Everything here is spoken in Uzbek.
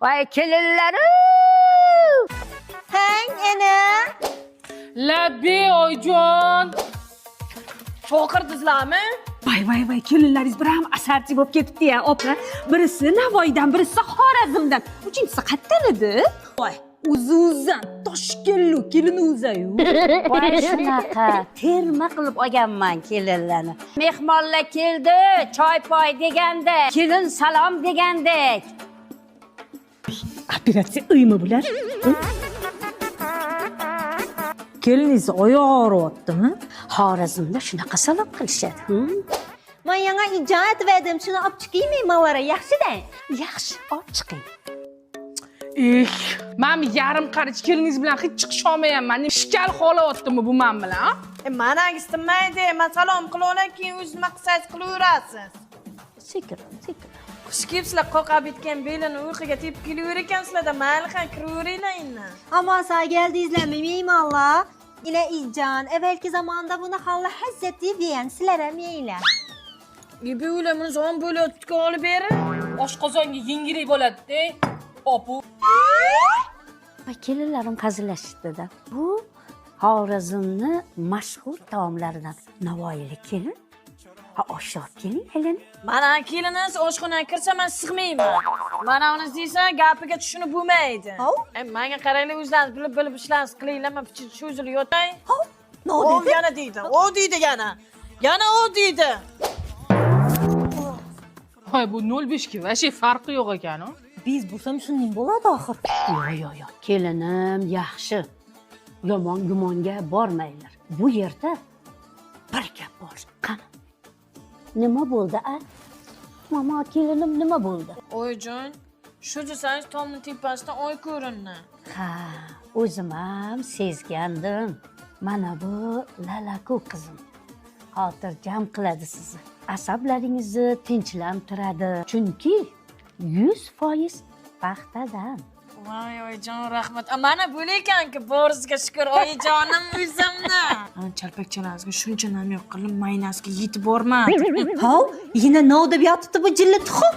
Voy kelinlaru. Hang ana. Labbi oyjon. Choqirdingizlarmi? Voy, kelinlaringiz bir ham asarchi bo'lib ketibdi-ya, opa. Birisi Navoiydan, birisi Xorazmdan, uchinchisi qayerdan edi? Voy, o'zizdan Toshkentlu kelin o'zayu. Voy shunaqa terma qilib olganman kelinlarni. Mehmonlar keldi, choy-poy degandek, kelin salom degandek. Operatsiya uymi bular? Keliningiz oyog'i og'riyaptimi? Xorazmda shunaqa salom qilishadi. Men yana ijod etdim. Shuni olib chiqaymi mavara? Yaxshi-da. Yaxshi, olib chiqing. Men yarim qarich keliningiz bilan hech chiqish olmayapman. Shikal xolayaptimi bu men bilan? Manangizda mayda, men salom qilaman, keyin o'zingiz nima qilsangiz qilaverasiz. Sekin. Xush kelibsizlar, qoqab bitgan belini uyquga tepib kelaver ekansizlar-da, mayli ham kiraveringlar endi. Ammo sağ geldingizlarmi mehmonlar? Ila ijjon, evvelki zamanda buni halla hazzat deb yegan sizlar ham yeyinglar. Bu o'ylamini zon bo'layotgan olib bering. Oshqozonga yengillik bo'ladi-da. Opu. Va kelinlarim hazillashdi-da. Bu Xorazmni mashhur taomlaridan Navoiylik kelin. Ha, oshib keling, kelin. Mana keliniz oshxonaga kirsa men sig'mayman. Mana uni desa gapiga tushunib bo'lmaydi. Menga qaranglar, o'zlaringiz bilib ishlarni qilinglar, men shu o'zini yotay. Ne O oldu? yana deydi. O deydi yana. Yana o deydi. Voy bu 05 ga vashi farqi yo'q ekan-ku. Biz bo'lsam shunday bo'ladi axir. Yo'q. Kelinim yaxshi. Yomon gumonga bormanglar. Bu yerda bir gap bor. Qani. Nima bo'ldi, a? Mama, kelinim nima bo'ldi? Oyjon, shu desangiz tomni tepasidan oy ko'rindi. Ha, o'zim ham sezgandim. Mana bu lalaku qizim. Xotirjam qiladi sizni. Asablaringizni tinchlantiradi. Chunki 100% paxtadan. Voy oyjon, rahmat. Mana bo'lar ekan-ku, boringizga shukr, oyijonim o'zimni. Chalpakchalangizga shuncha nam yo'q qilib, maynasiga yetib bormadi. Hav, yine ne oldu bir yatdı bu cilli tuxum.